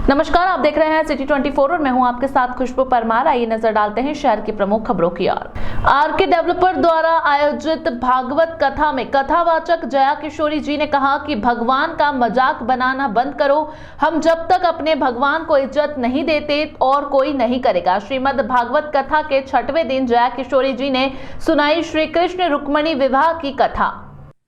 नमस्कार, आप देख रहे हैं सिटी 24 और मैं हूं आपके साथ खुशबू परमार। आइए नजर डालते हैं शहर की प्रमुख खबरों की ओर। आरके डेवलपर द्वारा आयोजित भागवत कथा में कथावाचक जया किशोरी जी ने कहा कि भगवान का मजाक बनाना बंद करो। हम जब तक अपने भगवान को इज्जत नहीं देते और कोई नहीं करेगा। श्रीमद् भागवत कथा के 6वें दिन जया किशोरी जी ने सुनाई श्री कृष्ण रुक्मणी विवाह की कथा।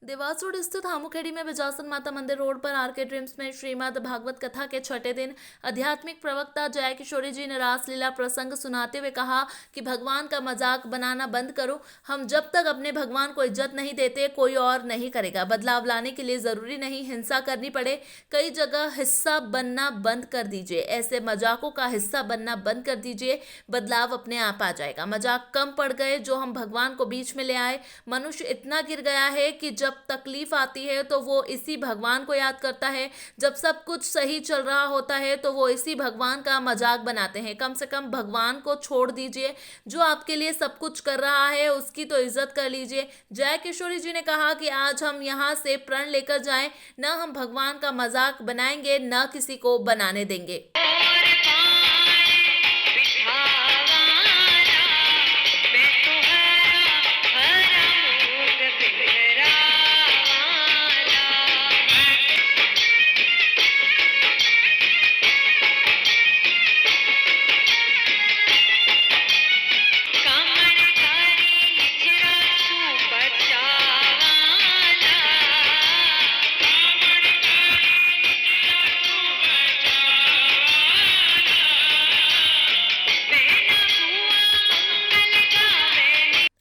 देवास रोड स्थित हामुखेड़ी में विजासन माता मंदिर रोड पर आरके ड्रीम्स में श्रीमद् भागवत कथा के 6ठे दिन आध्यात्मिक प्रवक्ता जया किशोरी जी ने रासलीला प्रसंग सुनाते हुए कहा कि भगवान का मजाक बनाना बंद करो। हम जब तक अपने भगवान को इज्जत नहीं देते कोई और नहीं करेगा। बदलाव लाने के लिए जरूरी नहीं हिंसा करनी पड़े, कई जगह हिस्सा बनना बंद कर दीजिए। ऐसे मजाकों का हिस्सा बनना बंद कर दीजिए, बदलाव अपने आप आ जाएगा। मजाक कम पड़ गए जो हम भगवान को बीच में ले आए। मनुष्य इतना गिर गया है कि जब तकलीफ आती है तो वो इसी भगवान को याद करता है, जब सब कुछ सही चल रहा होता है तो वो इसी भगवान का मजाक बनाते हैं। कम से कम भगवान को छोड़ दीजिए, जो आपके लिए सब कुछ कर रहा है उसकी तो इज्जत कर लीजिए। जया किशोरी जी ने कहा कि आज हम यहाँ से प्रण लेकर जाएं, न हम भगवान का मजाक बनाएंगे न किसी को बनाने देंगे।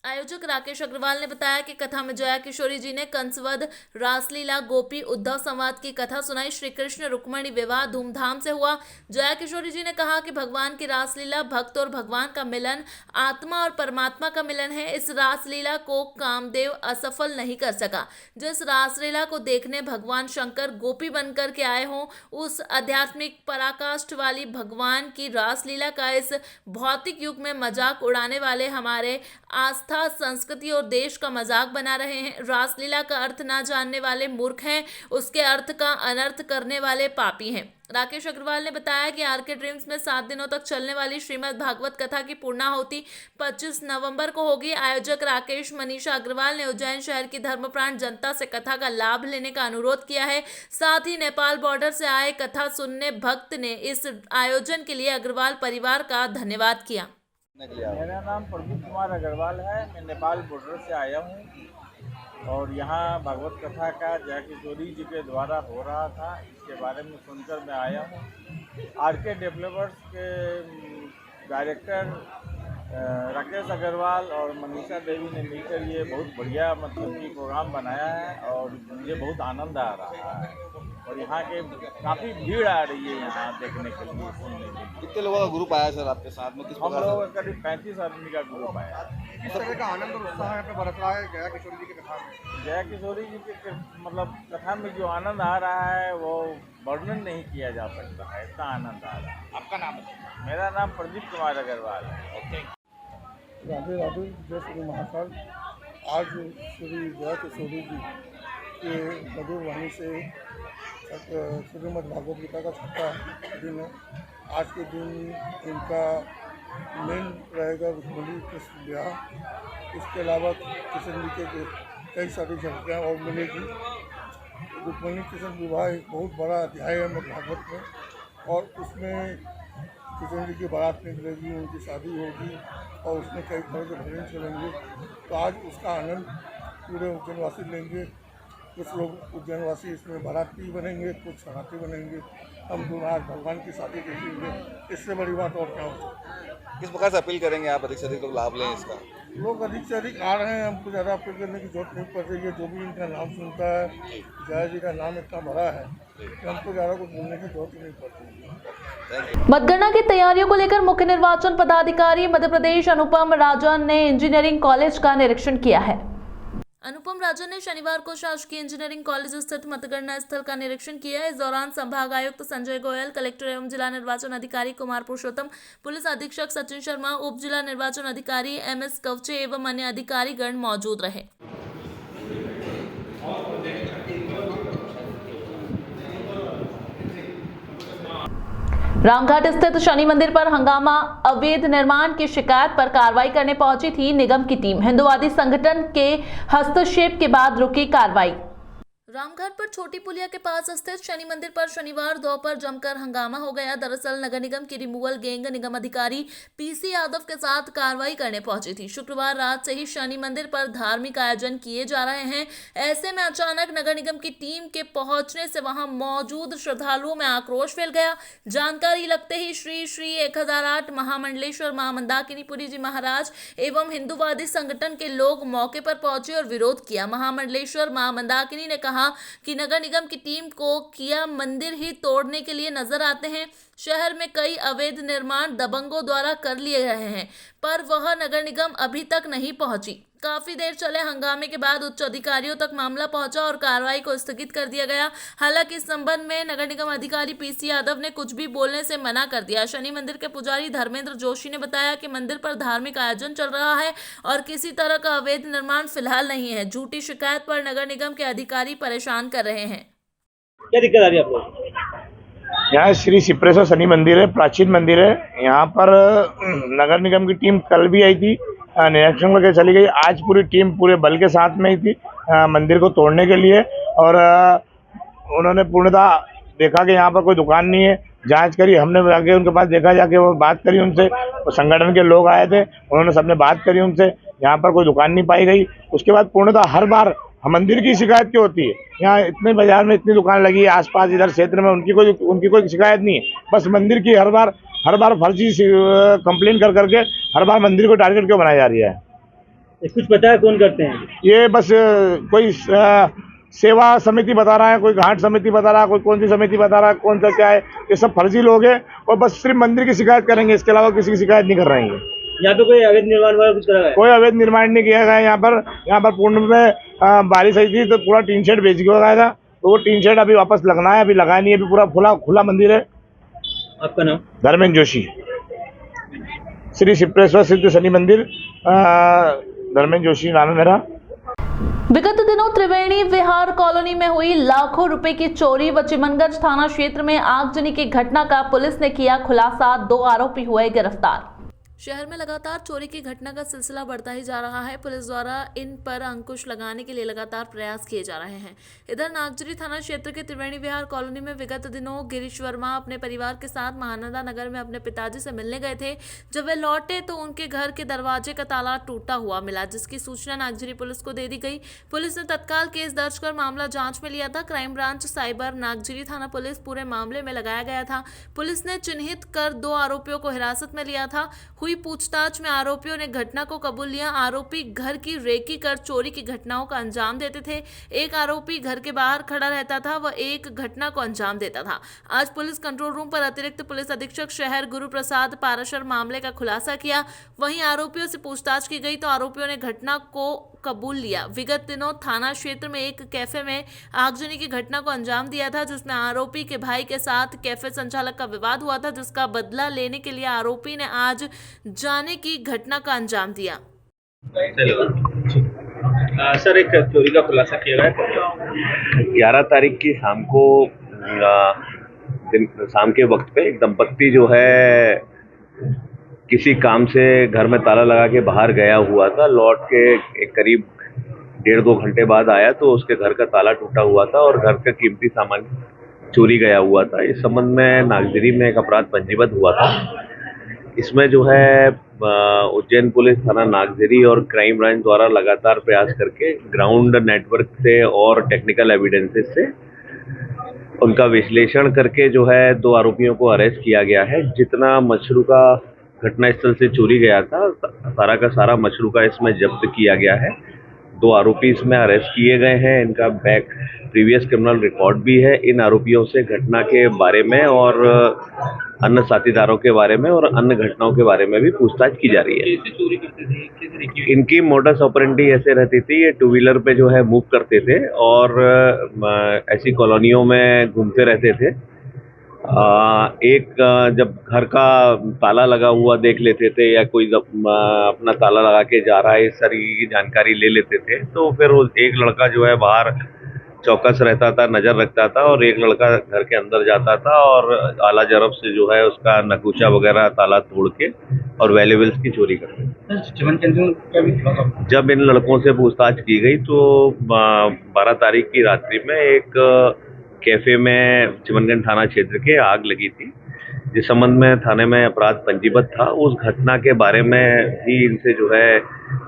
आयोजक राकेश अग्रवाल ने बताया कि कथा में जया किशोरी जी ने कंसवध, रासलीला, गोपी उद्धव संवाद की कथा सुनाई। श्री कृष्ण रुक्मणी विवाह धूमधाम से हुआ। जया किशोरी जी ने कहा कि भगवान की रासलीला भक्त और भगवान का मिलन, आत्मा और परमात्मा का मिलन है। इस रासलीला को कामदेव असफल नहीं कर सका। जिस रासलीला को देखने भगवान शंकर गोपी बनकर के आए हों, उस आध्यात्मिक पराकाष्ठ वाली भगवान की रासलीला का इस भौतिक युग में मजाक उड़ाने वाले हमारे आस्था, संस्कृति और देश का मजाक बना रहे हैं। रासलीला का अर्थ ना जानने वाले मूर्ख हैं, उसके अर्थ का अनर्थ करने वाले पापी हैं। राकेश अग्रवाल ने बताया कि आरके ड्रीम्स में 7 दिनों तक चलने वाली श्रीमद् भागवत कथा की पूर्णाहुति 25 नवंबर को होगी। आयोजक राकेश मनीषा अग्रवाल ने उज्जैन शहर की धर्मप्राण जनता से कथा का लाभ लेने का अनुरोध किया है। साथ ही नेपाल बॉर्डर से आए कथा सुनने भक्त ने इस आयोजन के लिए अग्रवाल परिवार का धन्यवाद किया। मेरा नाम प्रदीप कुमार अग्रवाल है। मैं नेपाल बॉर्डर से आया हूँ और यहाँ भागवत कथा का जया किशोरी जी के द्वारा हो रहा था, इसके बारे में सुनकर मैं आया हूँ। आरके डेवलपर्स के डायरेक्टर राकेश अग्रवाल और मनीषा देवी ने मिलकर ये बहुत बढ़िया कि प्रोग्राम बनाया है और मुझे बहुत आनंद आ रहा है। और यहाँ के काफ़ी भीड़ आ रही है यहाँ देखने के लिए, सुनने के लिए। कितने लोगों का ग्रुप आया सर आपके साथ में? हम लोगों का करीब 35 आदमी का ग्रुप आया। किस तरह का आनंद और उत्साह यहाँ पे बरस रहा है जया किशोरी जी की कथा में? जया किशोरी जी के कथा में जो आनंद आ रहा है वो वर्णन नहीं किया जा सकता है, इतना आनंद आ रहा है। आपका नाम है? मेरा नाम प्रदीप कुमार अग्रवाल है। राधे राधे, जय श्री महाकाल। आज श्री जया किशोरी जी के मधुर वाणी से श्रीमद् भागवत गीता का 6वां दिन है। आज के दिन इनका मेन रहेगा रुक्मणी कृष्ण विवाह। इसके अलावा कृष्ण जी के कई सारी झलकियाँ और मिलेगी। रुक्मणी कृष्ण विवाह एक बहुत बड़ा अध्याय है भागवत में और उसमें कृष्ण जी की बारात निकलेगी, उनकी शादी होगी और उसमें कई तरह के भजन चलेंगे। तो आज उसका आनंद पूरे उज्जैनवासी लेंगे। कुछ लोग उज्जैनवासी इसमें बाराती बनेंगे, कुछ सराती बनेंगे। हम दोनों आज भगवान की शादी देखेंगे, इससे बड़ी बात और क्या हो। किस प्रकार से अपील करेंगे आप अधिक से अधिक लोग लाभ लें इसका? लोग अधिक से अधिक आ रहे हैं, हमको ज़्यादा अपील करने की जरूरत नहीं पड़ रही है। जो भी इनका नाम सुनता है, जया जी का नाम इतना बड़ा है कि हमको ज़्यादा कुछ बोलने की जरूरत नहीं पड़ रही है। मतगणना की तैयारियों को लेकर मुख्य निर्वाचन पदाधिकारी मध्य प्रदेश अनुपम राजन ने इंजीनियरिंग कॉलेज का निरीक्षण किया है। अनुपम राजन ने शनिवार को शासकीय इंजीनियरिंग कॉलेज स्थित मतगणना स्थल का निरीक्षण किया। इस दौरान संभाग आयुक्त संजय गोयल, कलेक्टर एवं जिला निर्वाचन अधिकारी कुमार पुरुषोत्तम, पुलिस अधीक्षक सचिन शर्मा, उप जिला निर्वाचन अधिकारी MS कवचे एवं अन्य अधिकारीगण मौजूद रहे। रामघाट स्थित शनि मंदिर पर हंगामा, अवैध निर्माण की शिकायत पर कार्रवाई करने पहुंची थी निगम की टीम। हिंदुवादी संगठन के हस्तक्षेप के बाद रुकी कार्रवाई। रामघाट पर छोटी पुलिया के पास स्थित शनि मंदिर पर शनिवार दोपहर जमकर हंगामा हो गया। दरअसल नगर निगम की रिमूवल गैंग निगम अधिकारी पीसी यादव के साथ कार्रवाई करने पहुंची थी। शुक्रवार रात से ही शनि मंदिर पर धार्मिक आयोजन किए जा रहे हैं। ऐसे में अचानक नगर निगम की टीम के पहुंचने से वहां मौजूद श्रद्धालुओं में आक्रोश फैल गया। जानकारी लगते ही श्री श्री 1008 महामंडलेश्वर मां मंदाकिनीपुरी जी महाराज एवं हिंदुवादी संगठन के लोग मौके पर पहुंचे और विरोध किया। महामंडलेश्वर मां मंदाकिनी ने कहा कि नगर निगम की टीम को किया मंदिर ही तोड़ने के लिए नजर आते हैं। शहर में कई अवैध निर्माण दबंगों द्वारा कर लिए रहे हैं, पर वह नगर निगम अभी तक नहीं पहुंची। काफी देर चले हंगामे के बाद उच्च अधिकारियों तक मामला पहुंचा और कार्रवाई को स्थगित कर दिया गया। हालांकि इस संबंध में नगर निगम अधिकारी पीसी यादव ने कुछ भी बोलने से मना कर दिया। शनि मंदिर के पुजारी धर्मेंद्र जोशी ने बताया कि मंदिर पर धार्मिक आयोजन चल रहा है और किसी तरह का अवैध निर्माण फिलहाल नहीं है। झूठी शिकायत पर नगर निगम के अधिकारी परेशान कर रहे हैं। क्या दिक्कत आ रही है आपको? यहाँ श्री सिप्रेश्वर शनि मंदिर है, प्राचीन मंदिर है। यहाँ पर नगर निगम की टीम कल भी आई थी, निरीक्षण करके चली गई। आज पूरी टीम पूरे बल के साथ में ही थी मंदिर को तोड़ने के लिए, और उन्होंने पूर्णतः देखा कि यहाँ पर कोई दुकान नहीं है। जांच करी, हमने जाके उनके पास देखा, जाके वो बात करी उनसे, वो संगठन के लोग आए थे, उन्होंने सबने बात करी उनसे, यहाँ पर कोई दुकान नहीं पाई गई। उसके बाद पूर्णतः हर बार मंदिर की शिकायत क्यों होती है? यहाँ इतने बाजार में इतनी दुकान लगी है आसपास इधर क्षेत्र में, उनकी कोई शिकायत नहीं है। बस मंदिर की हर बार फर्जी कंप्लेन कर करके हर बार मंदिर को टारगेट क्यों बनाया जा रहा है? कुछ पता है कौन करते हैं? ये बस कोई सेवा समिति बता रहा है, कोई घाट समिति बता रहा है, कोई कौन सी समिति बता रहा है, कौन सा क्या है। ये सब फर्जी लोग हैं और बस सिर्फ मंदिर की शिकायत करेंगे, इसके अलावा किसी की शिकायत नहीं कर रहे हैं। यहाँ पे कोई अवैध निर्माण वाला कुछ करा है? कोई अवैध निर्माण नहीं किया गया। यहाँ पर पूर्ण में बारिश आई थी तो पूरा टीन शेड बेच गया था, तो वो टीन शेड अभी वापस लगना है, अभी लगा नहीं है। अभी पूरा खुला मंदिर है। आपका नाम? धर्मेंद्र जोशी, श्री सिप्रेश्वर सिद्ध शनि मंदिर, धर्मेंद्र जोशी नाम है मेरा। विगत दिनों त्रिवेणी विहार कॉलोनी में हुई लाखों रुपए की चोरी व चिमनगंज थाना क्षेत्र में आगजनी की घटना का पुलिस ने किया खुलासा। 2 आरोपी हुए गिरफ्तार। शहर में लगातार चोरी की घटना का सिलसिला बढ़ता ही जा रहा है। पुलिस द्वारा इन पर अंकुश लगाने के लिए लगातार प्रयास किए जा रहे हैं। इधर नागजरी थाना क्षेत्र के त्रिवेणी विहार कॉलोनी में विगत दिनों गिरीश वर्मा अपने परिवार के साथ महानंदा नगर में अपने पिताजी से मिलने गए थे। जब वे लौटे तो उनके घर के दरवाजे का ताला टूटा हुआ मिला, जिसकी सूचना नागजरी पुलिस को दे दी गई। पुलिस ने तत्काल केस दर्ज कर मामला जाँच में लिया था। क्राइम ब्रांच साइबर नागजरी थाना पुलिस पूरे मामले में लगाया गया था। पुलिस ने चिन्हित कर 2 आरोपियों को हिरासत में लिया था। पूछताछ में आरोपियों ने घटना को कबूल लिया। आरोपी घर की रेकी कर चोरी की घटनाओं का अंजाम देते थे। एक आरोपी घर के बाहर खड़ा रहता था, वह एक घटना को अंजाम देता था। आज पुलिस कंट्रोल रूम पर अतिरिक्त पुलिस अधीक्षक शहर गुरु प्रसाद पाराशर मामले का खुलासा किया। वहीं आरोपियों से पूछताछ की गई तो आरोपियों ने घटना को कबूल लिया। विगत दिनों थाना क्षेत्र में एक कैफे में आगजनी की घटना को अंजाम दिया था, जिसमें आरोपी के भाई के साथ कैफे संचालक का विवाद हुआ था, जिसका बदला लेने के लिए आरोपी ने आज जाने की घटना का अंजाम दिया। सर, एक चोरी का खुलासा किया गया 11 तारीख की शाम को, शाम के वक्त पे एक दंपत्ति जो है किसी काम से घर में ताला लगा के बाहर गया हुआ था। लौट के एक करीब 1.5-2 घंटे बाद आया तो उसके घर का ताला टूटा हुआ था और घर का कीमती सामान चोरी गया हुआ था। इस संबंध में नागजरी में एक अपराध पंजीबद्ध हुआ था। इसमें जो है उज्जैन पुलिस थाना नागजरी और क्राइम ब्रांच द्वारा लगातार प्रयास करके ग्राउंड नेटवर्क से और टेक्निकल एविडेंसेस से उनका विश्लेषण करके जो है 2 आरोपियों को अरेस्ट किया गया है। जितना मछलू का घटनास्थल से चोरी गया था सारा का सारा मछलू का इसमें जब्त किया गया है। 2 आरोपी इसमें अरेस्ट किए गए हैं। इनका बैक प्रीवियस क्रिमिनल रिकॉर्ड भी है। इन आरोपियों से घटना के बारे में और अन्य साथीदारों के बारे में और अन्य घटनाओं के बारे में भी पूछताछ की जा रही है। इनकी मोडस ऑपरेंडी ऐसे रहती थी, ये 2 व्हीलर पे जो है मूव करते थे और ऐसी कॉलोनियों में घूमते रहते थे। एक जब घर का ताला लगा हुआ देख लेते थे या कोई अपना ताला लगा के जा रहा है इस तरह की जानकारी ले लेते थे, तो फिर एक लड़का जो है बाहर चौकस रहता था, नजर रखता था, और एक लड़का घर के अंदर जाता था और आला जरब से जो है उसका नकूचा वगैरह ताला तोड़ के और वैल्यूएबल्स की चोरी करते थे। जब इन लड़कों से पूछताछ की गई तो 12 तारीख की रात्रि में एक कैफे में चिमनगंज थाना क्षेत्र के आग लगी थी, जिस संबंध में थाने में अपराध पंजीबद्ध था। उस घटना के बारे में भी इनसे जो है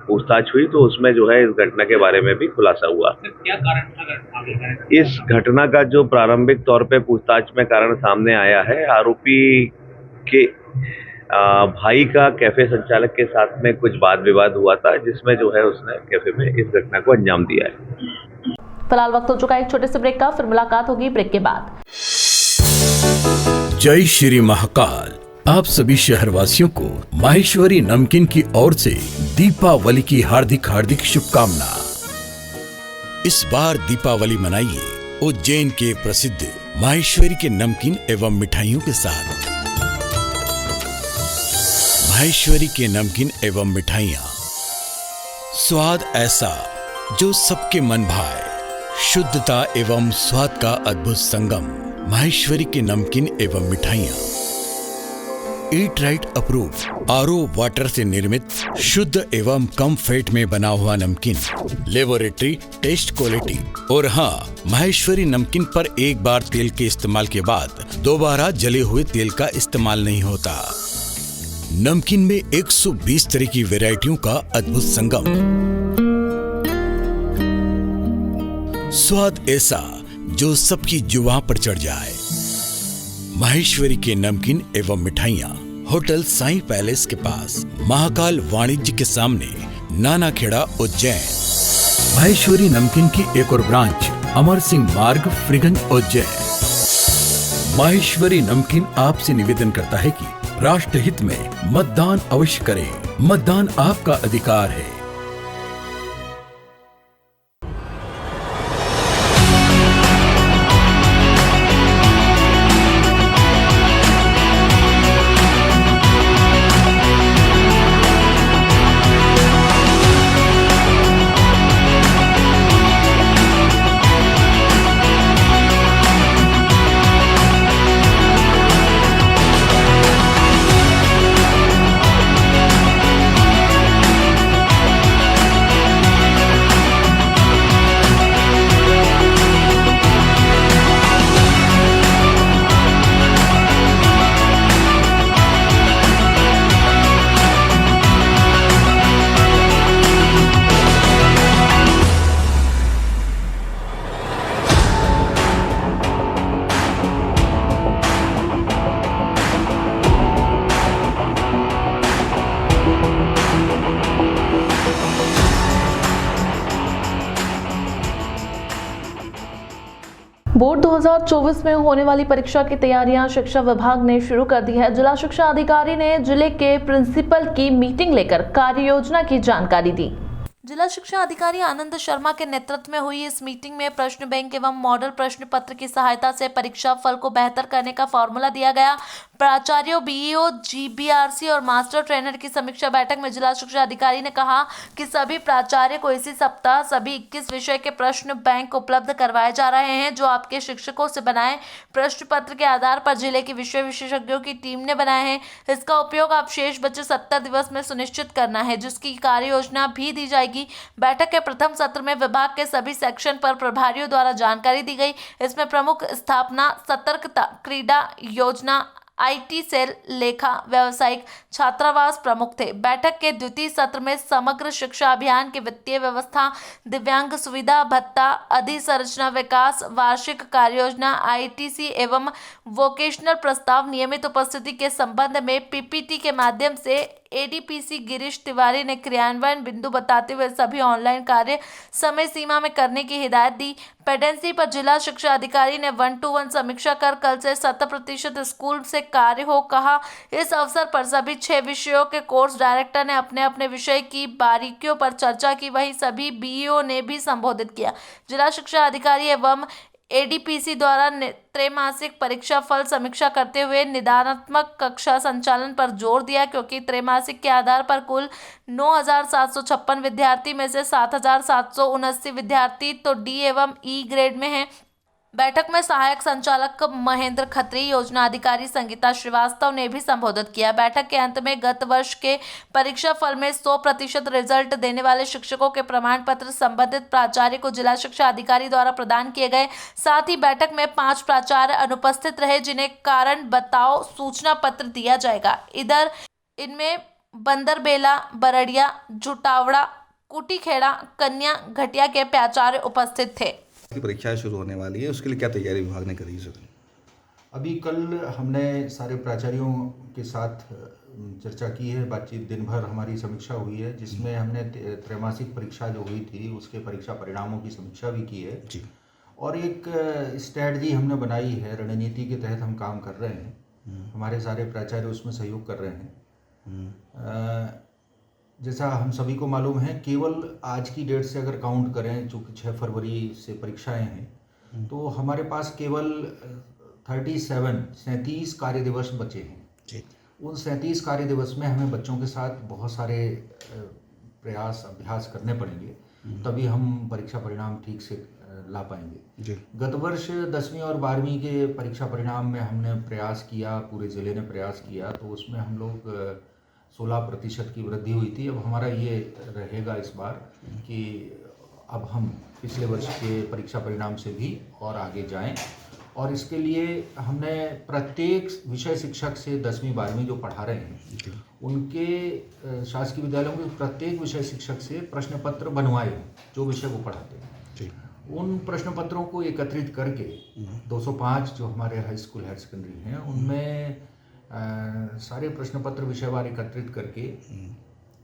पूछताछ हुई, तो उसमें जो है इस घटना के बारे में भी खुलासा हुआ। क्या कारण था? इस घटना का जो प्रारंभिक तौर पे पूछताछ में कारण सामने आया है, आरोपी के भाई का कैफे संचालक के साथ में कुछ वाद विवाद हुआ था, जिसमें जो है उसने कैफे में इस घटना को अंजाम दिया है। फिलहाल वक्त हो चुका है एक छोटे से ब्रेक का, फिर मुलाकात होगी ब्रेक के बाद। जय श्री महाकाल। आप सभी शहरवासियों को माहेश्वरी नमकीन की ओर से दीपावली की हार्दिक हार्दिक शुभकामना। इस बार दीपावली मनाइए उज्जैन के प्रसिद्ध माहेश्वरी के नमकीन एवं मिठाइयों के साथ। माहेश्वरी के नमकीन एवं मिठाइयाँ, स्वाद ऐसा जो सबके मन भाए, शुद्धता एवं स्वाद का अद्भुत संगम। माहेश्वरी के नमकीन एवं मिठाइयाँ eat right approve RO water से निर्मित शुद्ध एवं कम फैट में बना हुआ नमकीन, लेबोरेटरी टेस्ट क्वालिटी। और हाँ, माहेश्वरी नमकीन पर एक बार तेल के इस्तेमाल के बाद दोबारा जले हुए तेल का इस्तेमाल नहीं होता। नमकीन में 120 तरह की वैरायटियों का अद्भुत संगम, स्वाद ऐसा जो सबकी जुबान पर चढ़ जाए। माहेश्वरी के नमकीन एवं मिठाइयाँ होटल साईं पैलेस के पास, महाकाल वाणिज्य के सामने, नानाखेड़ा, उज्जैन। माहेश्वरी नमकीन की एक और ब्रांच अमर सिंह मार्ग, फ्रीगंज, उज्जैन। माहेश्वरी नमकीन आपसे निवेदन करता है कि राष्ट्रहित में मतदान अवश्य करें। मतदान आपका अधिकार है। बोर्ड 2024 में होने वाली परीक्षा की तैयारियां शिक्षा विभाग ने शुरू कर दी है। जिला शिक्षा अधिकारी ने जिले के प्रिंसिपल की मीटिंग लेकर कार्य योजना की जानकारी दी। जिला शिक्षा अधिकारी आनंद शर्मा के नेतृत्व में हुई इस मीटिंग में प्रश्न बैंक एवं मॉडल प्रश्न पत्र की सहायता से परीक्षा फल को बेहतर करने का फॉर्मूला दिया गया। प्राचार्यों, बीईओ, जीबीआरसी और मास्टर ट्रेनर की समीक्षा बैठक में जिला शिक्षा अधिकारी ने कहा कि सभी प्राचार्य को इसी सप्ताह सभी 21 विषय के प्रश्न बैंक उपलब्ध करवाए जा रहे हैं, जो आपके शिक्षकों से बनाए प्रश्न पत्र के आधार पर जिले की विषय विशेषज्ञों की टीम ने बनाए हैं। इसका उपयोग आप शेष बचे 70 दिवस में सुनिश्चित करना है, जिसकी कार्य योजना भी दी जाएगी। बैठक के प्रथम सत्र में विभाग के सभी सेक्शन पर प्रभारियों द्वारा जानकारी दी गई। इसमें प्रमुख स्थापना, सतर्कता, क्रीड़ा योजना, आईटी सेल, लेखा, व्यावसायिक छात्रावास प्रमुख थे। बैठक के द्वितीय सत्र में समग्र शिक्षा अभियान की वित्तीय व्यवस्था, दिव्यांग सुविधा भत्ता, अधिसंरचना विकास, वार्षिक कार्ययोजना, आईटीसी एवं वोकेशनल प्रस्ताव, नियमित उपस्थिति के संबंध में पीपीटी के माध्यम से एडीपीसी गिरीश तिवारी ने क्रियान्वयन बिंदु बताते हुए सभी ऑनलाइन कार्य समय सीमा में करने की हिदायत दी। पेडेंसी पर जिला शिक्षा अधिकारी ने 1-to-1 समीक्षा कर कल से 100% स्कूल से कार्य हो कहा। इस अवसर पर सभी 6 विषयों के कोर्स डायरेक्टर ने अपने अपने विषय की बारीकियों पर चर्चा की। वहीं सभी बीईओ ने भी संबोधित किया। जिला शिक्षा अधिकारी एवं एडीपीसी द्वारा त्रैमासिक परीक्षा फल समीक्षा करते हुए निदानात्मक कक्षा संचालन पर जोर दिया, क्योंकि त्रैमासिक के आधार पर कुल 9,756 विद्यार्थी में से 7,779 विद्यार्थी तो डी एवं ई ग्रेड में हैं। बैठक में सहायक संचालक महेंद्र खत्री, योजना अधिकारी संगीता श्रीवास्तव ने भी संबोधित किया। बैठक के अंत में गत वर्ष के परीक्षा फल में 100% रिजल्ट देने वाले शिक्षकों के प्रमाण पत्र संबंधित प्राचार्य को जिला शिक्षा अधिकारी द्वारा प्रदान किए गए। साथ ही बैठक में 5 प्राचार्य अनुपस्थित रहे, जिन्हें कारण बताओ सूचना पत्र दिया जाएगा। इनमें बंदरबेला, बरड़िया, जुटावड़ा, कुटीखेड़ा, कन्या घटिया के प्राचार्य उपस्थित थे। की परीक्षाएं शुरू होने वाली है, उसके लिए क्या तैयारी विभाग ने करी है सर? अभी कल हमने सारे प्राचार्यों के साथ चर्चा की है, बातचीत दिन भर हमारी समीक्षा हुई है, जिसमें हमने त्रैमासिक परीक्षा जो हुई थी उसके परीक्षा परिणामों की समीक्षा भी की है जी। और एक स्ट्रैटेजी हमने बनाई है, रणनीति के तहत हम काम कर रहे हैं। हमारे सारे प्राचार्य उसमें सहयोग कर रहे हैं। जैसा हम सभी को मालूम है, केवल आज की डेट से अगर काउंट करें, चूँकि 6 फरवरी से परीक्षाएं हैं, तो हमारे पास केवल 37 कार्य दिवस बचे हैं जी। उन 37 कार्य दिवस में हमें बच्चों के साथ बहुत सारे प्रयास अभ्यास करने पड़ेंगे, तभी हम परीक्षा परिणाम ठीक से ला पाएंगे जी। गत वर्ष 10वीं और 12वीं के परीक्षा परिणाम में हमने प्रयास किया, पूरे ज़िले ने प्रयास किया, तो उसमें हम लोग 16% की वृद्धि हुई थी। अब हमारा ये रहेगा इस बार कि अब हम पिछले वर्ष के परीक्षा परिणाम से भी और आगे जाएं, और इसके लिए हमने प्रत्येक विषय शिक्षक से 10वीं 12वीं जो पढ़ा रहे हैं उनके शासकीय विद्यालयों के प्रत्येक विषय शिक्षक से प्रश्न पत्र बनवाए जो विषय वो पढ़ाते हैं। उन प्रश्न पत्रों को एकत्रित करके 205 जो हमारे हाई स्कूल हायर सेकेंडरी हैं उनमें सारे प्रश्न पत्र विषयवार एकत्रित करके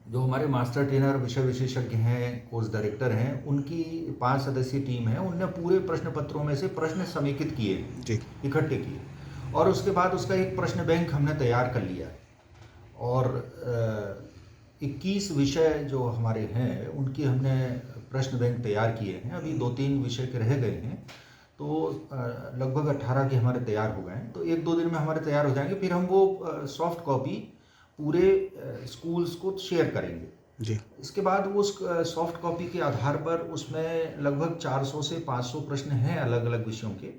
जो हमारे मास्टर ट्रेनर, विषय विशेषज्ञ हैं, कोर्स डायरेक्टर हैं, उनकी 5 सदस्यीय टीम है, उनने पूरे प्रश्न पत्रों में से प्रश्न समेकित किए, इकट्ठे किए, और उसके बाद उसका एक प्रश्न बैंक हमने तैयार कर लिया। और 21 विषय जो हमारे हैं उनकी हमने प्रश्न बैंक तैयार किए हैं। अभी 2-3 विषय के रह गए हैं, तो लगभग 18 के हमारे तैयार हो गए हैं। तो 1-2 दिन में हमारे तैयार हो जाएंगे। फिर हम वो सॉफ्ट कॉपी पूरे स्कूल्स को शेयर करेंगे जी। इसके बाद उस सॉफ्ट कॉपी के आधार पर उसमें लगभग 400 से 500 प्रश्न हैं अलग अलग विषयों के।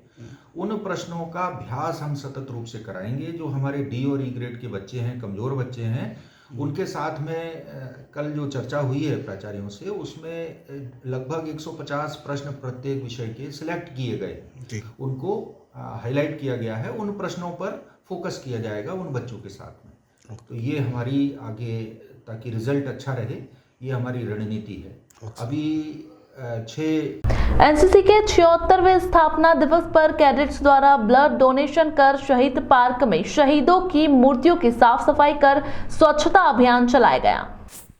उन प्रश्नों का अभ्यास हम सतत रूप से कराएंगे। जो हमारे डी और ई ग्रेड के बच्चे हैं, कमज़ोर बच्चे हैं, उनके साथ में कल जो चर्चा हुई है प्राचार्यों से, उसमें लगभग 150 प्रश्न प्रत्येक विषय के सिलेक्ट किए गए, उनको हाईलाइट किया गया है। उन प्रश्नों पर फोकस किया जाएगा उन बच्चों के साथ में। तो ये हमारी आगे, ताकि रिजल्ट अच्छा रहे, ये हमारी रणनीति है। अभी 6 एनसीसी के 76वें स्थापना दिवस पर कैडेट्स द्वारा ब्लड डोनेशन कर शहीद पार्क में शहीदों की मूर्तियों की साफ सफाई कर स्वच्छता अभियान चलाया गया।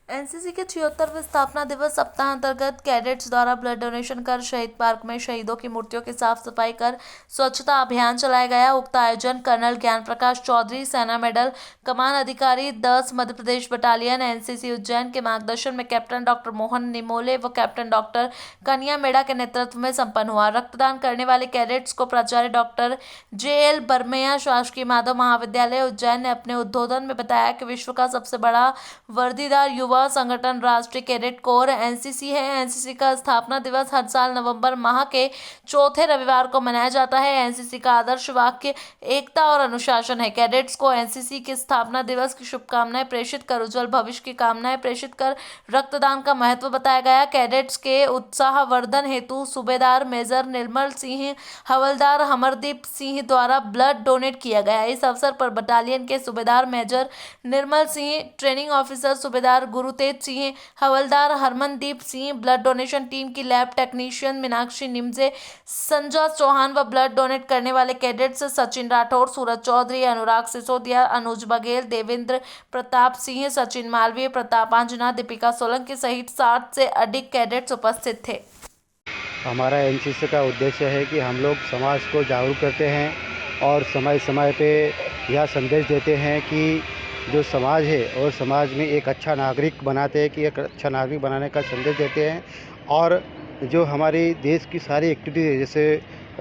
एनसीसी के 76वें स्थापना दिवस सप्ताह अंतर्गत कैडेट्स द्वारा ब्लड डोनेशन कर शहीद पार्क में शहीदों की मूर्तियों की साफ सफाई कर स्वच्छता अभियान चलाया गया। उक्त आयोजन कर्नल ज्ञान प्रकाश चौधरी, सेना मेडल कमान अधिकारी 10 मध्य प्रदेश बटालियन एनसीसी उज्जैन के मार्गदर्शन में कैप्टन डॉक्टर मोहन निमोले व कैप्टन डॉक्टर कन्या मेड़ा के नेतृत्व में संपन्न हुआ। रक्तदान करने वाले कैडेट्स को प्राचार्य डॉक्टर JL बरमैया, शासकीय माधव महाविद्यालय उज्जैन ने अपने उद्बोधन में बताया कि विश्व का सबसे बड़ा वर्दीदार युवा संगठन राष्ट्रीय कैडेट कोर एनसीसी है। एनसीसी का स्थापना दिवस हर साल नवंबर माह के चौथे रविवार को मनाया जाता है। एनसीसी का आदर्श वाक्य एकता और अनुशासन है। कैडेट्स को एनसीसी के स्थापना दिवस की शुभकामनाएं प्रेषित कर उज्जवल भविष्य की कामनाएं प्रेषित कर रक्तदान का महत्व बताया गया। कैडेट्स के उत्साह वर्धन हेतु सूबेदार मेजर निर्मल सिंह, हवलदार अमरदीप सिंह द्वारा ब्लड डोनेट किया गया। इस अवसर पर बटालियन के सूबेदार major Nirmal Singh, training officer सूबेदार गुरुतेज सिंह, हवलदार Harmandeep Singh, blood donation team की लैब टेक्नीशियन मीनाक्षी निमजे, संजय चौहान व ब्लड डोनेट करने वाले कैडेट्स सचिन राठौर, सूरज चौधरी, अनुराग सिसोदिया, अनुज बघेल, देवेंद्र प्रताप सिंह, सचिन मालवीय, प्रताप आंजना, दीपिका सोलंकी सहित 60 से अधिक कैडेट्स उपस्थित थे। हमारा एनसीसी का उद्देश्य है कि हम लोग समाज को जागरूक करते हैं और समय समय पे यह संदेश देते हैं कि जो समाज है और समाज में एक अच्छा नागरिक बनाते हैं, कि एक अच्छा नागरिक बनाने का संदेश देते हैं। और जो हमारी देश की सारी एक्टिविटी है, जैसे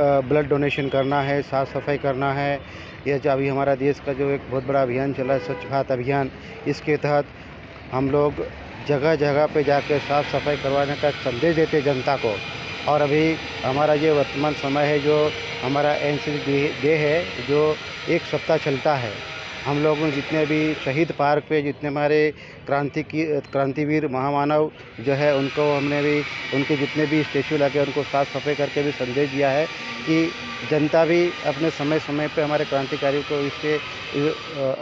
ब्लड डोनेशन करना है, साफ़ सफाई करना है। यह जो अभी हमारा देश का जो एक बहुत बड़ा अभियान चला है, स्वच्छ भारत अभियान, इसके तहत हम लोग जगह जगह पे जाकर साफ़ सफाई करवाने का संदेश देते हैं जनता को। और अभी हमारा ये वर्तमान समय है, जो हमारा एनसीसी डे है, जो एक सप्ताह चलता है। हम लोगों ने जितने भी शहीद पार्क पे जितने हमारे क्रांतिवीर महामानव जो है, उनको हमने भी उनके जितने भी स्टेचू लगे उनको साफ़ सफाई करके भी संदेश दिया है कि जनता भी अपने समय समय पे हमारे क्रांतिकारियों को इसके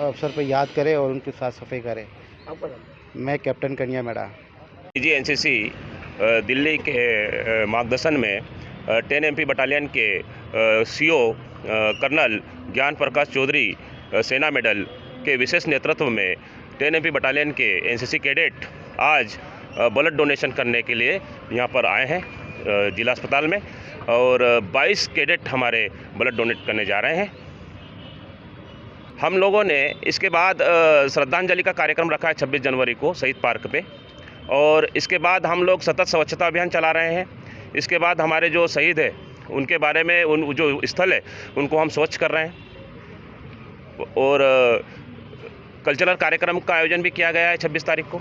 अवसर पर याद करे और उनकी साफ़ सफाई करे। मैं कैप्टन कन्या मेड़ा जी एनसीसी दिल्ली के मार्गदर्शन में 10 MP बटालियन के सीओ कर्नल ज्ञान प्रकाश चौधरी सेना मेडल के विशेष नेतृत्व में 10 MP बटालियन के एनसीसी कैडेट आज ब्लड डोनेशन करने के लिए यहाँ पर आए हैं जिला अस्पताल में, और 22 कैडेट हमारे ब्लड डोनेट करने जा रहे हैं। हम लोगों ने इसके बाद श्रद्धांजलि का कार्यक्रम रखा है 26 जनवरी को शहीद पार्क पे, और इसके बाद हम लोग सतत स्वच्छता अभियान चला रहे हैं। इसके बाद हमारे जो शहीद है उनके बारे में उन जो स्थल है उनको हम स्वच्छ कर रहे हैं, और कल्चरल कार्यक्रम का आयोजन भी किया गया है 26 तारीख को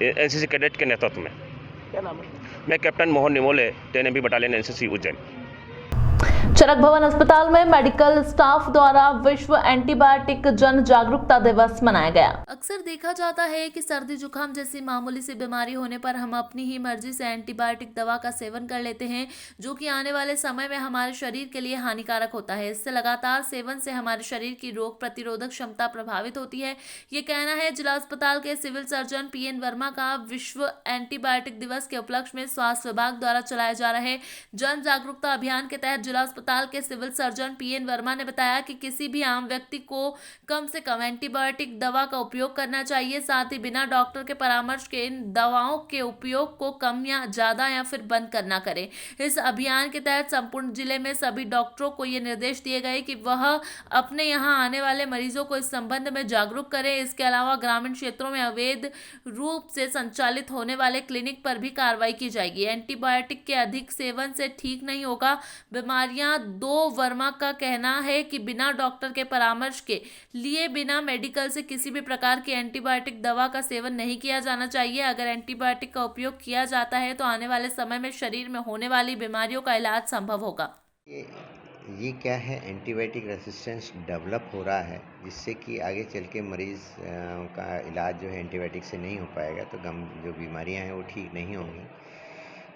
एनसीसी कैडेट के नेतृत्व में। क्या नाम है? मैं captain Mohan Nimole, 10 MP battalion NCC Ujjain. Charak Bhavan अस्पताल में मेडिकल स्टाफ द्वारा विश्व एंटीबायोटिक जन जागरूकता दिवस मनाया गया। अक्सर देखा जाता है कि सर्दी जुकाम जैसी मामूली सी बीमारी होने पर हम अपनी ही मर्जी से एंटीबायोटिक दवा का सेवन कर लेते हैं, जो कि आने वाले समय में हमारे शरीर के लिए हानिकारक होता है। इससे लगातार सेवन से हमारे शरीर की रोग प्रतिरोधक क्षमता प्रभावित होती है। ये कहना है जिला अस्पताल के सिविल सर्जन PN वर्मा का। विश्व एंटीबायोटिक दिवस के उपलक्ष्य में स्वास्थ्य विभाग द्वारा चलाए जा रहे जन जागरूकता अभियान के तहत जिला अस्पताल के सिविल सर्जन PN वर्मा ने बताया कि किसी भी आम व्यक्ति को कम से कम एंटीबायोटिक दवा का उपयोग करना चाहिए। साथ ही बिना डॉक्टर के परामर्श के इन दवाओं के उपयोग को कम या ज्यादा या फिर बंद करना करें। इस अभियान के तहत संपूर्ण जिले में सभी डॉक्टरों को ये निर्देश दिए गए कि वह अपने यहाँ आने वाले मरीजों को इस संबंध में जागरूक करें। इसके अलावा ग्रामीण क्षेत्रों में अवैध रूप से संचालित होने वाले क्लिनिक पर भी कार्रवाई की जाएगी। एंटीबायोटिक के अधिक सेवन से ठीक नहीं होगा बीमारियां। 2 वर्मा का कहना है कि बिना डॉक्टर के परामर्श के लिए बिना मेडिकल से किसी भी प्रकार की एंटीबायोटिक दवा का सेवन नहीं किया जाना चाहिए। अगर एंटीबायोटिक का उपयोग किया जाता है तो आने वाले समय में शरीर में होने वाली बीमारियों का इलाज संभव होगा। ये क्या है, एंटीबायोटिक रेसिस्टेंस डेवलप हो रहा है, जिससे कि आगे चल के मरीज़ का इलाज जो है एंटीबायोटिक से नहीं हो पाएगा, तो जो बीमारियां हैं वो ठीक नहीं होंगी।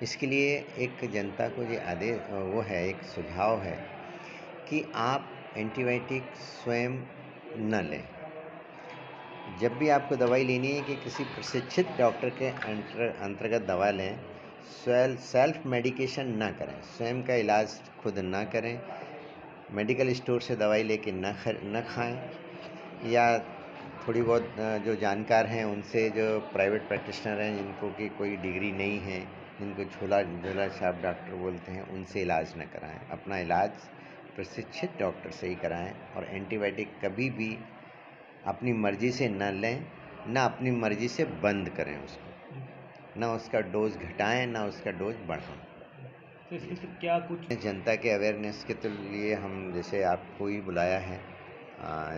इसके लिए एक जनता को ये आदेश वो है, एक सुझाव है कि आप एंटीबायोटिक स्वयं न लें। जब भी आपको दवाई लेनी है कि किसी प्रशिक्षित डॉक्टर के अंतर्गत दवा लें। सेल्फ मेडिकेशन ना करें, स्वयं का इलाज खुद ना करें। मेडिकल स्टोर से दवाई लेके न खाएं, या थोड़ी बहुत जो जानकार हैं उनसे, जो प्राइवेट प्रैक्टिशनर हैं जिनको की कोई डिग्री नहीं है, जिनको झोला छाप डॉक्टर बोलते हैं, उनसे इलाज न कराएं। अपना इलाज प्रशिक्षित डॉक्टर से ही कराएं, और एंटीबायोटिक कभी भी अपनी मर्जी से न लें, ना अपनी मर्जी से बंद करें उसको, ना उसका डोज घटाएं, ना उसका डोज बढ़ाएं। तो इसके क्या कुछ जनता के अवेयरनेस के तो लिए हम जैसे आपको ही बुलाया है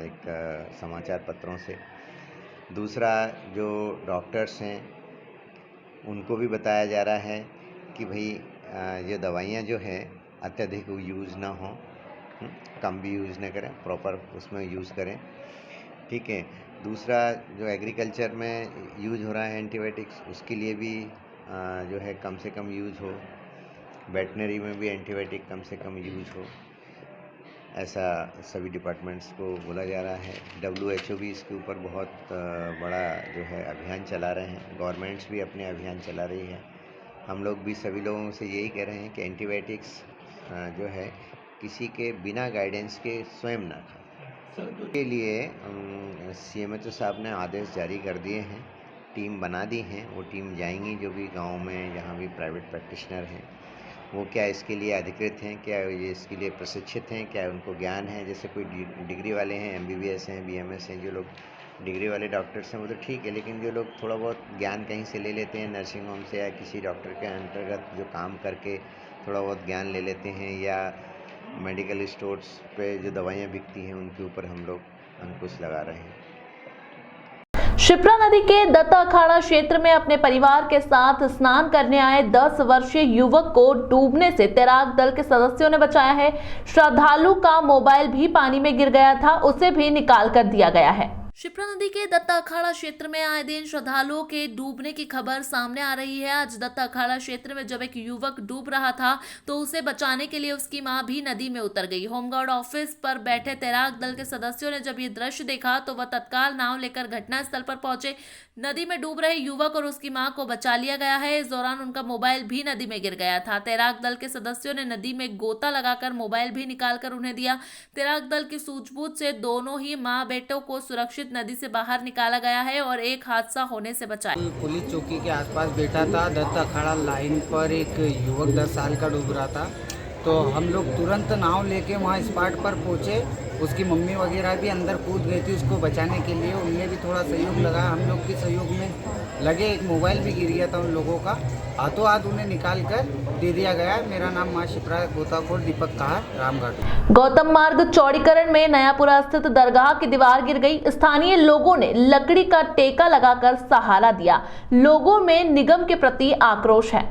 एक समाचार पत्रों से। दूसरा, जो डॉक्टर्स हैं उनको भी बताया जा रहा है कि भाई ये दवाइयाँ जो है अत्यधिक यूज़ ना हो, कम भी यूज़ ना करें, प्रॉपर उसमें यूज़ करें, ठीक है। दूसरा, जो एग्रीकल्चर में यूज़ हो रहा है एंटीबायोटिक्स, उसके लिए भी जो है कम से कम यूज़ हो। वेटनरी में भी एंटीबायोटिक कम से कम यूज़ हो, ऐसा सभी डिपार्टमेंट्स को बोला जा रहा है। WHO भी इसके ऊपर बहुत बड़ा जो है अभियान चला रहे हैं, गवर्नमेंट्स भी अपने अभियान चला रही है। हम लोग भी सभी लोगों से यही कह रहे हैं कि एंटीबायोटिक्स जो है किसी के बिना गाइडेंस के स्वयं ना खाएं। के लिए CMHO साहब ने आदेश जारी कर दिए हैं, टीम बना दी हैं। वो टीम जाएंगी जो भी गाँव में जहाँ भी प्राइवेट प्रैक्टिशनर हैं, वो क्या इसके लिए अधिकृत हैं, क्या ये इसके लिए प्रशिक्षित हैं, क्या उनको ज्ञान है। जैसे कोई डिग्री वाले हैं, MBBS हैं, BMS हैं, जो लोग डिग्री वाले डॉक्टर्स हैं वो तो ठीक है, लेकिन जो लोग थोड़ा बहुत ज्ञान कहीं से ले लेते हैं, नर्सिंग होम से या किसी डॉक्टर के अंतर्गत जो काम करके थोड़ा बहुत ज्ञान ले लेते हैं, या मेडिकल स्टोर्स पे जो दवाइयाँ बिकती हैं उनके ऊपर हम लोग अंकुश लगा रहे हैं। शिप्रा नदी के दत्ता अखाड़ा क्षेत्र में अपने परिवार के साथ स्नान करने आए 10 वर्षीय युवक को डूबने से तैराक दल के सदस्यों ने बचाया है। श्रद्धालु का मोबाइल भी पानी में गिर गया था, उसे भी निकाल कर दिया गया है। शिप्रा नदी के दत्ता अखाड़ा क्षेत्र में आए दिन श्रद्धालुओं के डूबने की खबर सामने आ रही है। आज दत्ता अखाड़ा क्षेत्र में जब एक युवक डूब रहा था तो उसे बचाने के लिए उसकी मां भी नदी में उतर गई। होमगार्ड ऑफिस पर बैठे तैराक दल के सदस्यों ने जब ये दृश्य देखा तो वह तत्काल नाव लेकर घटनास्थल पर पहुंचे। नदी में डूब रहे युवक और उसकी मां को बचा लिया गया है। इस दौरान उनका मोबाइल भी नदी में गिर गया था। तैराक दल के सदस्यों ने नदी में गोता लगाकर मोबाइल भी निकालकर उन्हें दिया। तैराक दल की सूझबूझ से दोनों ही मां बेटों को सुरक्षित नदी से बाहर निकाला गया है और एक हादसा होने से बचाया। पुलिस चौकी के आसपास बैठा था। दत्ता अखाड़ा लाइन पर एक युवक 10 साल का डूब रहा था, तो हम लोग तुरंत नाव लेके वहाँ स्पॉट पर पहुँचे। उसकी मम्मी वगैरह भी अंदर कूद गई थी उसको बचाने के लिए, उनने भी थोड़ा सहयोग लगा। हम लोग के सहयोग में लगे एक मोबाइल भी गिर गया था उन लोगों का, हाथों हाथ उन्हें निकाल कर दे दिया गया। मेरा नाम माँ शिप्रा गोताखोर दीपक कहार, रामघाट। गौतम मार्ग चौड़ीकरण में नयापुरा स्थित दरगाह की दीवार गिर गई। स्थानीय लोगों ने लकड़ी का टेका लगाकर सहारा दिया। लोगों में निगम के प्रति आक्रोश है।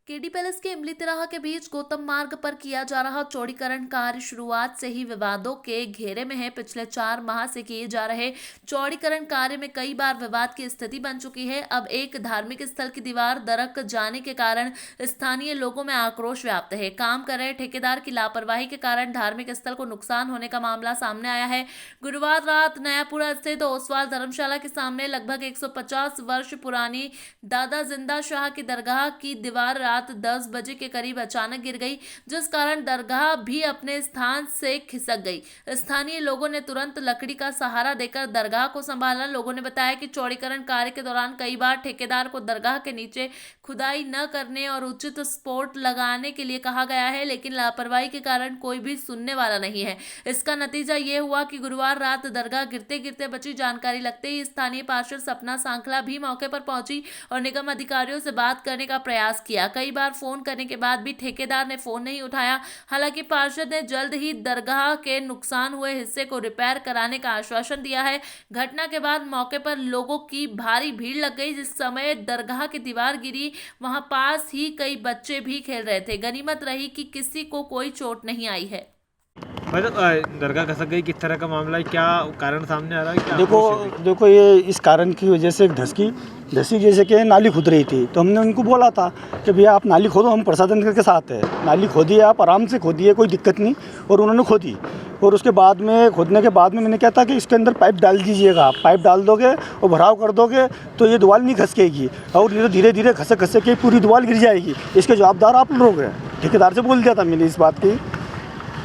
केडी पैलेस के इमली तिराहा के बीच गौतम मार्ग पर किया जा रहा चौड़ीकरण कार्य शुरुआत से ही विवादों के घेरे में है। पिछले 4 माह से किए जा रहे चौड़ीकरण कार्य में कई बार विवाद की स्थिति बन चुकी है। अब एक धार्मिक स्थल की दीवार दरक जाने के कारण स्थानीय लोगों में आक्रोश व्याप्त है। काम कर रहे ठेकेदार की लापरवाही के कारण धार्मिक स्थल को नुकसान होने का मामला सामने आया है। गुरुवार रात नयापुरा स्थित ओसवाल धर्मशाला के सामने लगभग 150 वर्ष पुरानी दादा जिंदा शाह की दरगाह की दीवार रात 10 बजे के करीब अचानक गिर गई, जिस कारण दरगाह भी अपने स्थान से खिसक गई। स्थानीय लोगों ने तुरंत लकड़ी का सहारा देकर दरगाह को संभाला। लोगों ने बताया कि चौड़ीकरण कार्य के दौरान कई बार ठेकेदार को दरगाह के नीचे खुदाई न करने और उचित स्पॉट लगाने के लिए कहा गया है, लेकिन लापरवाही के कारण कोई भी सुनने वाला नहीं है। इसका नतीजा ये हुआ कि गुरुवार रात दरगाह गिरते गिरते बची। जानकारी लगते ही स्थानीय पार्षद सपना सांखला भी मौके पर पहुंची और निगम अधिकारियों से बात करने का प्रयास किया। कई बार फोन करने के बाद भी ठेकेदार ने फोन नहीं उठाया। हालांकि पार्षद ने जल्द ही दरगाह के नुकसान हुए हिस्से को रिपेयर कराने का आश्वासन दिया है। घटना के बाद मौके पर लोगों की भारी भीड़ लग गई। जिस समय दरगाह की दीवार गिरी वहां पास ही कई बच्चे भी खेल रहे थे। गनीमत रही कि किसी को कोई चोट नहीं आई है। दरगाह खसक गई, किस तरह का मामला है, क्या कारण सामने आ रहा है? क्या देखो ये इस कारण की वजह से धसी जैसे कि नाली खुद रही थी, तो हमने उनको बोला था कि भैया आप नाली खोदो, हम प्रशासन के साथ है, नाली खोदिए, आप आराम से खोदिए, कोई दिक्कत नहीं। और उन्होंने खोदी और उसके बाद में खोदने के बाद में मैंने कहा था कि इसके अंदर पाइप डाल दीजिएगा। पाइप डाल दोगे और भराव कर दोगे तो ये दीवार नहीं खसकेगी और ये धीरे धीरे खसक के पूरी दीवार गिर जाएगी। इसके जवाबदार आप लोग हैं। ठेकेदार से बोल दिया था मैंने, इस बात की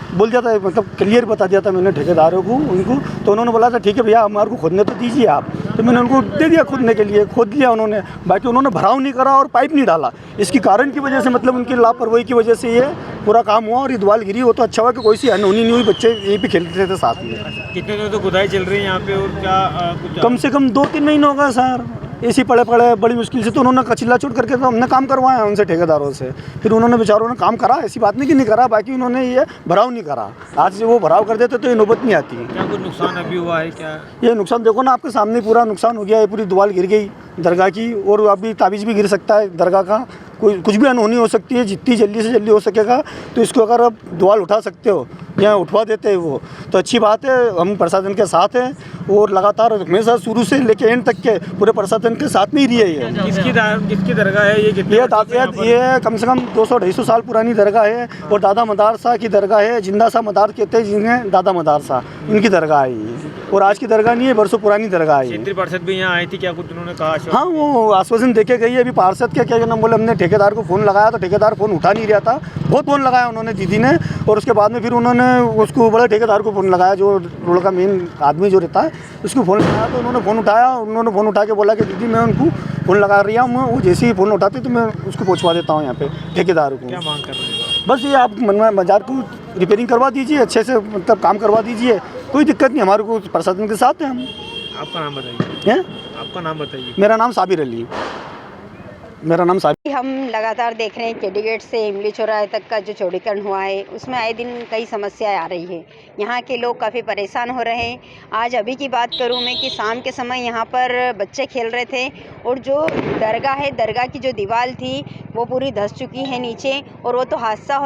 बोल दिया था, मतलब क्लियर बता दिया था मैंने ठेकेदारों को उनको। तो उन्होंने बोला था ठीक है भैया हमारे को खोदने तो दीजिए आप। तो मैंने उनको दे दिया खोदने के लिए, खोद लिया उन्होंने। बाकी उन्होंने भराव नहीं करा और पाइप नहीं डाला। इसकी कारण की वजह से, मतलब उनकी लापरवाही की वजह से ये पूरा काम हुआ और ये दीवार गिरी। वो तो अच्छा हुआ कि कोई सी अनहोनी नहीं हुई, बच्चे यहीं पे खेलते थे साथ में। कितने दिनों तो खुदाई चल रही है यहाँ पे और क्या कम से कम 2-3 महीने होगा सर। ऐसी पड़े बड़ी मुश्किल से तो उन्होंने कचिल्ला चोट करके तो हमने काम करवाया उनसे, ठेकेदारों से। फिर उन्होंने बेचारों ने काम करा, ऐसी बात नहीं कि नहीं करा। बाकी उन्होंने ये भराव नहीं करा। आज से वो भराव कर देते तो ये नौबत नहीं आती। क्या कुछ नुकसान अभी हुआ है क्या? ये नुकसान देखो ना, आपके सामने पूरा नुकसान हो गया है। पूरी दीवार गिर गई दरगाह की और अभी ताबीज़ भी गिर सकता है दरगाह का। कोई कुछ भी अनहोनी हो सकती है। जितनी जल्दी से जल्दी हो सकेगा तो इसको अगर आप दीवार उठा सकते हो या उठवा देते हैं वो तो अच्छी बात है। हम प्रशासन के साथ हैं और लगातार हमेशा शुरू से लेके एंड तक के पूरे प्रशासन के साथ में ही रही है। किसकी दरगाह है ये कम से कम 200-250 साल पुरानी दरगाह है और दादा मदार शाह की दरगाह है। जिंदा शाह मदार कहते हैं जिन्हें, दादा मदार शाह उनकी दरगाह है ये। और आज की दरगाह नहीं है, बरसों पुरानी दरगाह है। क्षेत्रीय पार्षद भी यहाँ आई थी, क्या कुछ उन्होंने कहा? हाँ, वो आश्वासन देके गई है। अभी पार्षद क्या नाम बोले, हमने ठेकेदार को फ़ोन लगाया तो ठेकेदार फ़ोन उठा नहीं रहा था। बहुत फ़ोन लगाया उन्होंने दीदी ने और उसके बाद में फिर उन्होंने उसको बड़े ठेकेदार को फ़ोन लगाया, जो रोड का मेन आदमी जो रहता है उसको फ़ोन लगाया। तो उन्होंने फ़ोन उठाया, उन्होंने फ़ोन उठा के बोला कि दीदी मैं उनको फ़ोन लगा रही हूँ। वो जैसे ही फ़ोन उठाते तो मैं उसको पहुँचवा देता हूँ यहाँ पे ठेकेदार को। क्या मांग कर रहे हैं? बस ये आप बाजार को रिपेयरिंग करवा दीजिए, अच्छे से मतलब काम करवा दीजिए, कोई दिक्कत नहीं। हमारे को प्रशासन के साथ हैं हम। आपका नाम बताइए। हैं? आपका नाम बताइए। मेरा नाम साबिर अली। मेरा नाम साबिर। हम लगातार देख रहे हैं केडी गेट से इमली चौराहे तक का जो चौड़ीकरण हुआ है उसमें आए दिन कई समस्याएं आ रही है। यहाँ के लोग काफ़ी परेशान हो रहे हैं। आज अभी की बात करूँ मैं कि शाम के समय यहाँ पर बच्चे खेल रहे थे और जो दरगाह है, दरगाह की जो दीवार थी वो पूरी धंस चुकी है नीचे, और वो तो हादसा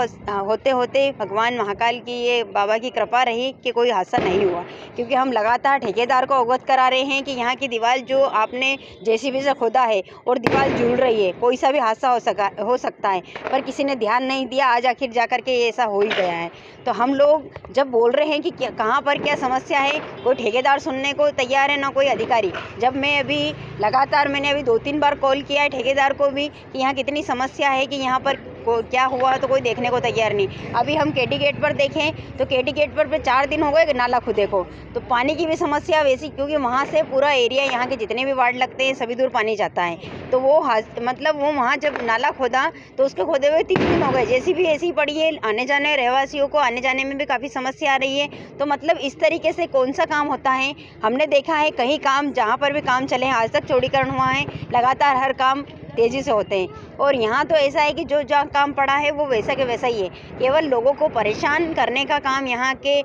होते होते भगवान महाकाल की ये बाबा की कृपा रही कि कोई हादसा नहीं हुआ, क्योंकि हम लगातार ठेकेदार को अवगत करा रहे हैं कि यहाँ की दीवार जो आपने जेसीबी से खोदा है और दीवार जुड़ रही है, कोई सा भी हादसा हो सकता है, पर किसी ने ध्यान नहीं दिया। आज आखिर जा कर के ये ऐसा हो ही गया है। तो हम लोग जब बोल रहे हैं कि कहाँ पर क्या समस्या है, कोई ठेकेदार सुनने को तैयार है ना कोई अधिकारी। जब मैं अभी लगातार मैंने अभी 2-3 बार कॉल किया है ठेकेदार को भी कि यहाँ कितनी समस्या है कि यहाँ पर क्या हुआ, तो कोई देखने को तैयार नहीं। अभी हम केडी गेट पर देखें तो केडी गेट पर 4 दिन हो गए नाला खुदे को, तो पानी की भी समस्या वैसी, क्योंकि वहाँ से पूरा एरिया यहाँ के जितने भी वार्ड लगते हैं सभी दूर पानी जाता है। तो वो मतलब वो वहाँ जब नाला खोदा तो उसके खोदे हुए 3 दिन हो गए, जैसी भी ऐसी पड़ी है। आने जाने रहवासियों को आने जाने में भी काफ़ी समस्या आ रही है। तो मतलब इस तरीके से कौन सा काम होता है? हमने देखा है कहीं काम, जहाँ पर भी काम चले हैं आज तक चौड़ीकरण हुआ है, लगातार हर काम तेज़ी से होते हैं। और यहाँ तो ऐसा है कि जो जहाँ काम पड़ा है वो वैसा के वैसा ही है। केवल लोगों को परेशान करने का काम यहाँ के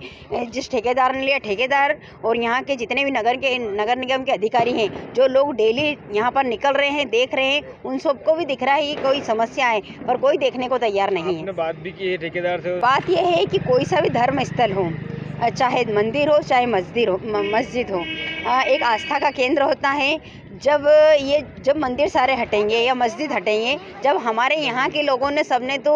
जिस ठेकेदार ने लिया, ठेकेदार और यहाँ के जितने भी नगर निगम के अधिकारी हैं, जो लोग डेली यहाँ पर निकल रहे हैं, देख रहे हैं, उन सबको भी दिख रहा है कि कोई समस्या है, पर कोई देखने को तैयार नहीं है। बात भी की है ठेकेदार से। बात यह है कि कोई सा भी धर्म स्थल हो, चाहे मंदिर हो चाहे मस्जिद हो, एक आस्था का केंद्र होता है। जब मंदिर सारे हटेंगे या मस्जिद हटेंगे, जब हमारे यहाँ के लोगों ने सबने तो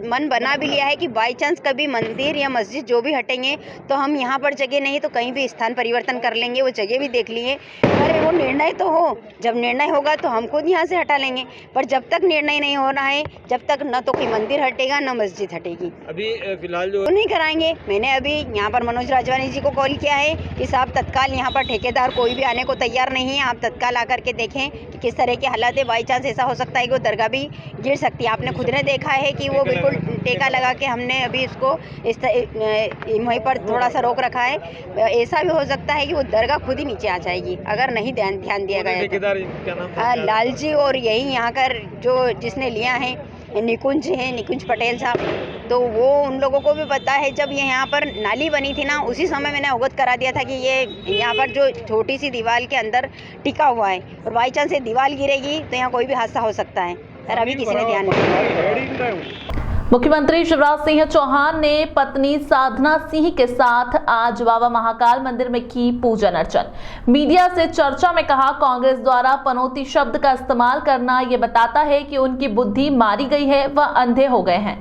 मन बना भी लिया है कि बाई चांस कभी मंदिर या मस्जिद जो भी हटेंगे तो हम यहाँ पर जगह नहीं तो कहीं भी स्थान परिवर्तन कर लेंगे। वो जगह भी देख लिए, पर वो निर्णय तो हो, जब निर्णय होगा तो हम खुद यहाँ से हटा लेंगे। पर जब तक निर्णय नहीं हो रहा है, जब तक न तो कोई मंदिर हटेगा न मस्जिद हटेगी। अभी फिलहाल जो नहीं कराएंगे। मैंने अभी यहाँ पर मनोज राजवानी जी को कॉल किया है कि साहब तत्काल यहाँ पर ठेकेदार कोई भी आने को तैयार नहीं है, आप तत्काल आकर के देखें कि किस तरह के हालात है। बाई चांस ऐसा हो सकता है कि वो दरगाह भी गिर सकती है। आपने खुद ने देखा है कि वो बिल्कुल टेका लगा के हमने अभी इसको वहीं पर थोड़ा सा रोक रखा है। ऐसा भी हो सकता है कि वो दरगाह खुद ही नीचे आ जाएगी अगर नहीं ध्यान दिया गया। लाल जी और यही यहाँ कर जो जिसने लिया है निकुंज पटेल साहब, तो वो उन लोगों को भी पता है। जब ये यहाँ पर नाली बनी थी ना, उसी समय मैंने अवगत करा दिया था कि ये यहाँ पर जो छोटी सी दीवार के अंदर टिका हुआ है और बाई चांस ये दीवार गिरेगी तो यहाँ कोई भी हादसा हो सकता है, पर अभी किसी ने ध्यान नहीं। मुख्यमंत्री शिवराज सिंह चौहान ने पत्नी साधना सिंह के साथ आज बाबा महाकाल मंदिर में की पूजन अर्चन। मीडिया से चर्चा में कहा, कांग्रेस द्वारा पनौती शब्द का इस्तेमाल करना ये बताता है कि उनकी बुद्धि मारी गई है, वह अंधे हो गए हैं।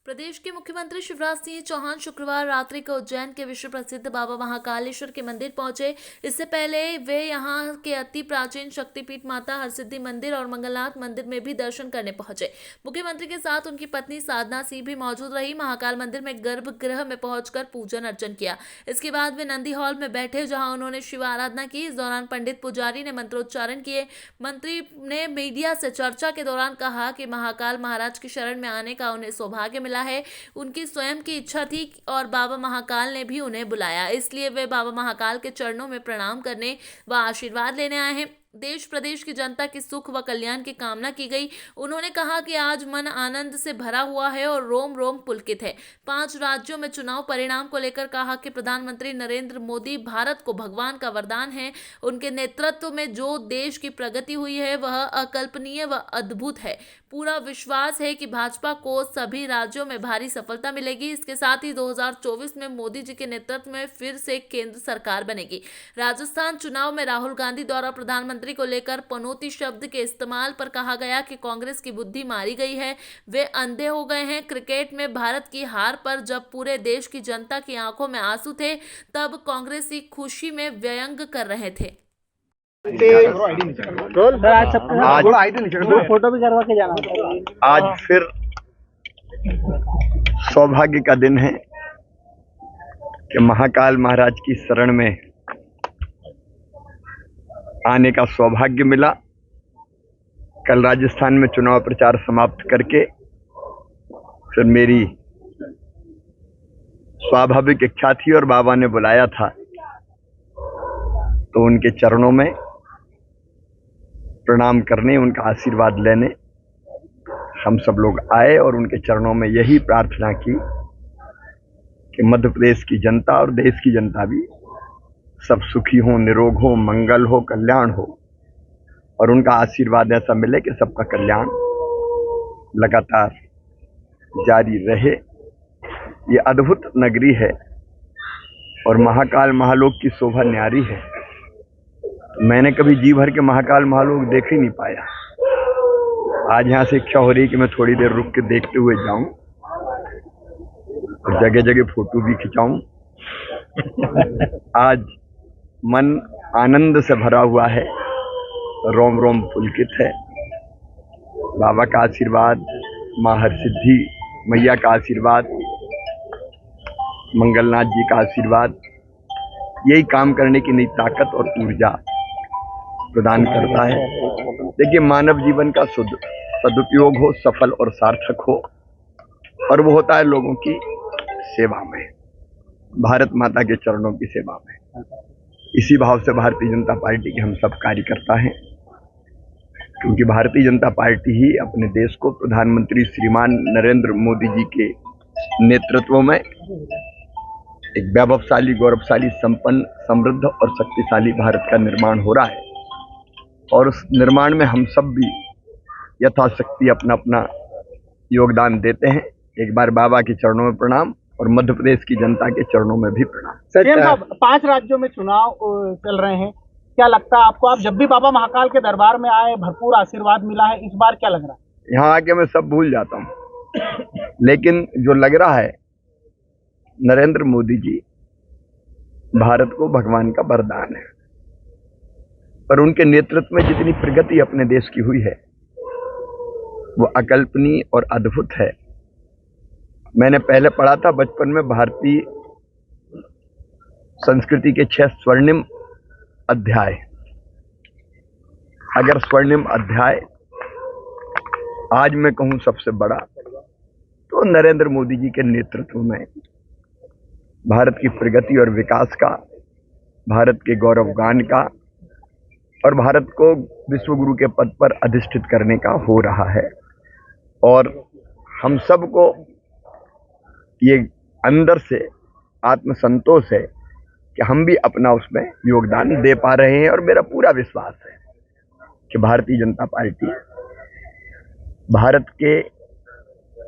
प्रदेश के मुख्यमंत्री शिवराज सिंह चौहान शुक्रवार रात्रि को उज्जैन के विश्व प्रसिद्ध बाबा महाकालेश्वर के मंदिर पहुंचे। इससे पहले वे यहां के अति प्राचीन शक्तिपीठ माता हरसिद्धि मंदिर और मंगलनाथ मंदिर में भी दर्शन करने पहुंचे। मुख्यमंत्री के साथ उनकी पत्नी साधना सिंह भी मौजूद रही। महाकाल मंदिर में गर्भगृह में पहुंचकर पूजन अर्चन किया। इसके बाद वे नंदी हॉल में बैठे, जहां उन्होंने शिव आराधना की। इस दौरान पंडित पुजारी ने मंत्रोच्चारण किए। मंत्री ने मीडिया से चर्चा के दौरान कहा कि महाकाल महाराज की शरण में आने का उन्हें सौभाग्य मिला है। उनकी स्वयं की इच्छा थी और बाबा महाकाल ने भी उन्हें बुलाया, इसलिए वे बाबा महाकाल के चरणों में प्रणाम करने व आशीर्वाद लेने आए हैं। देश प्रदेश की जनता की सुख व कल्याण की कामना की गई। उन्होंने कहा कि आज मन आनंद से भरा हुआ है और रोम रोम पुलकित है। 5 राज्यों में चुनाव परिणाम को लेकर कहा कि प्रधानमंत्री नरेंद्र मोदी भारत को भगवान का वरदान है। उनके नेतृत्व में जो देश की प्रगति हुई है वह अकल्पनीय व अद्भुत है। पूरा विश्वास है कि भाजपा को सभी राज्यों में भारी सफलता मिलेगी। इसके साथ ही 2024 में मोदी जी के नेतृत्व में फिर से केंद्र सरकार बनेगी। राजस्थान चुनाव में राहुल गांधी द्वारा प्रधानमंत्री को लेकर पनौती शब्द के इस्तेमाल पर कहा गया कि कांग्रेस की बुद्धि मारी गई है, वे अंधे हो गए हैं। क्रिकेट में भारत की हार पर जब पूरे देश की जनता की आंखों में आंसू थे, तब कांग्रेसी खुशी में व्यंग कर रहे थे। आज फिर सौभाग्य का दिन है कि महाकाल महाराज की शरण में आने का सौभाग्य मिला। कल राजस्थान में चुनाव प्रचार समाप्त करके फिर मेरी स्वाभाविक इच्छा थी और बाबा ने बुलाया था, तो उनके चरणों में प्रणाम करने, उनका आशीर्वाद लेने हम सब लोग आए और उनके चरणों में यही प्रार्थना की कि मध्य प्रदेश की जनता और देश की जनता भी सब सुखी हो, निरोग हो, मंगल हो, कल्याण हो और उनका आशीर्वाद ऐसा मिले कि सबका कल्याण लगातार जारी रहे। ये अद्भुत नगरी है और महाकाल महालोक की शोभा न्यारी है। मैंने कभी जी भर के महाकाल महालोक देख ही नहीं पाया। आज यहाँ से इच्छा हो रही कि मैं थोड़ी देर रुक के देखते हुए जाऊं और जगह जगह फोटो भी खिंचाऊं। आज मन आनंद से भरा हुआ है, रोम रोम पुलकित है। बाबा का आशीर्वाद, माँ हरसिद्धि मैया का आशीर्वाद, मंगलनाथ जी का आशीर्वाद, यही काम करने की नई ताकत और ऊर्जा प्रदान करता है। देखिए, मानव जीवन का सदुपयोग हो, सफल और सार्थक हो, और वो होता है लोगों की सेवा में, भारत माता के चरणों की सेवा में। इसी भाव से भारतीय जनता पार्टी के हम सब कार्यकर्ता हैं, क्योंकि भारतीय जनता पार्टी ही अपने देश को प्रधानमंत्री श्रीमान नरेंद्र मोदी जी के नेतृत्व में एक वैभवशाली, गौरवशाली, संपन्न, समृद्ध और शक्तिशाली भारत का निर्माण हो रहा है। और उस निर्माण में हम सब भी यथाशक्ति अपना अपना योगदान देते हैं। एक बार बाबा के चरणों में प्रणाम और मध्य प्रदेश की जनता के चरणों में भी प्रणाम। साहब, 5 राज्यों में चुनाव चल रहे हैं, क्या लगता है आपको? आप जब भी बाबा महाकाल के दरबार में आए, भरपूर आशीर्वाद मिला है, इस बार क्या लग रहा है? यहाँ आके मैं सब भूल जाता हूँ, लेकिन जो लग रहा है, नरेंद्र मोदी जी भारत को भगवान का वरदान है, पर उनके नेतृत्व में जितनी प्रगति अपने देश की हुई है वो अकल्पनीय और अद्भुत है। मैंने पहले पढ़ा था बचपन में, भारतीय संस्कृति के 6 स्वर्णिम अध्याय। अगर स्वर्णिम अध्याय आज मैं कहूं सबसे बड़ा, तो नरेंद्र मोदी जी के नेतृत्व में भारत की प्रगति और विकास का, भारत के गौरवगान का और भारत को विश्वगुरु के पद पर अधिष्ठित करने का हो रहा है। और हम सबको ये अंदर से आत्मसंतोष है कि हम भी अपना उसमें योगदान दे पा रहे हैं। और मेरा पूरा विश्वास है कि भारतीय जनता पार्टी भारत के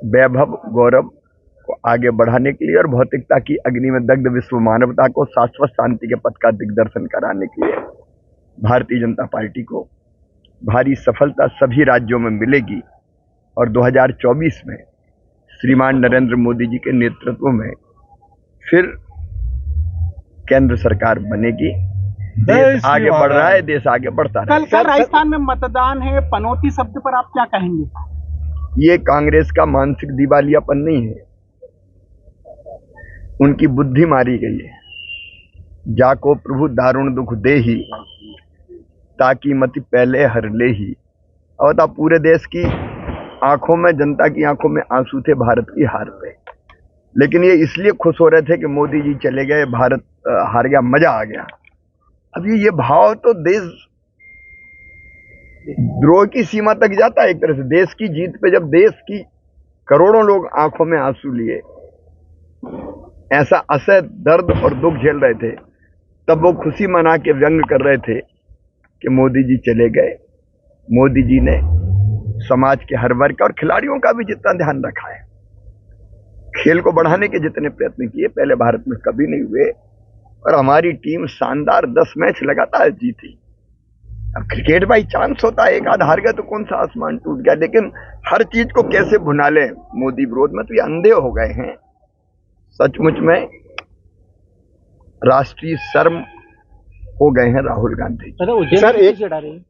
वैभव, गौरव को आगे बढ़ाने के लिए और भौतिकता की अग्नि में दग्ध विश्व मानवता को शाश्वत शांति के पथ का दिग्दर्शन कराने के लिए भारतीय जनता पार्टी को भारी सफलता सभी राज्यों में मिलेगी। और 2024 में श्रीमान नरेंद्र मोदी जी के नेतृत्व में फिर केंद्र सरकार बनेगी। देश आगे बढ़ रहा है, देश आगे बढ़ता है। कल राजस्थान में मतदान है, पनौती शब्द पर आप क्या कहेंगे? ये कांग्रेस का मानसिक दिवालियापन नहीं है, उनकी बुद्धि मारी गई है। जाको प्रभु दारुण दुख दे ही, ताकि मति पहले हर ले ही। और पूरे देश की आंखों में, जनता की आंखों में आंसू थे भारत की हार पे, लेकिन ये इसलिए खुश हो रहे थे कि मोदी जी चले गए, भारत हार गया, मजा आ गया। अब ये भाव तो देश द्रोह की सीमा तक जाता है। एक तरह से देश की जीत पे जब देश की करोड़ों लोग आंखों में आंसू लिए, ऐसा असह दर्द और दुख झेल रहे थे, तब वो खुशी मना के व्यंग कर रहे थे कि मोदी जी चले गए। मोदी जी ने समाज के हर वर्ग का और खिलाड़ियों का भी जितना ध्यान रखा है, खेल को बढ़ाने के जितने प्रयत्न किए पहले भारत में कभी नहीं हुए। और हमारी टीम शानदार 10 मैच लगातार जीती। अब क्रिकेट बाई चांस होता है, एक आध हार गया तो कौन सा आसमान टूट गया, लेकिन हर चीज को कैसे भुना ले मोदी विरोध में, तो ये अंधे हो गए हैं। सचमुच में राष्ट्रीय शर्म हो गए हैं राहुल गांधी। सर एक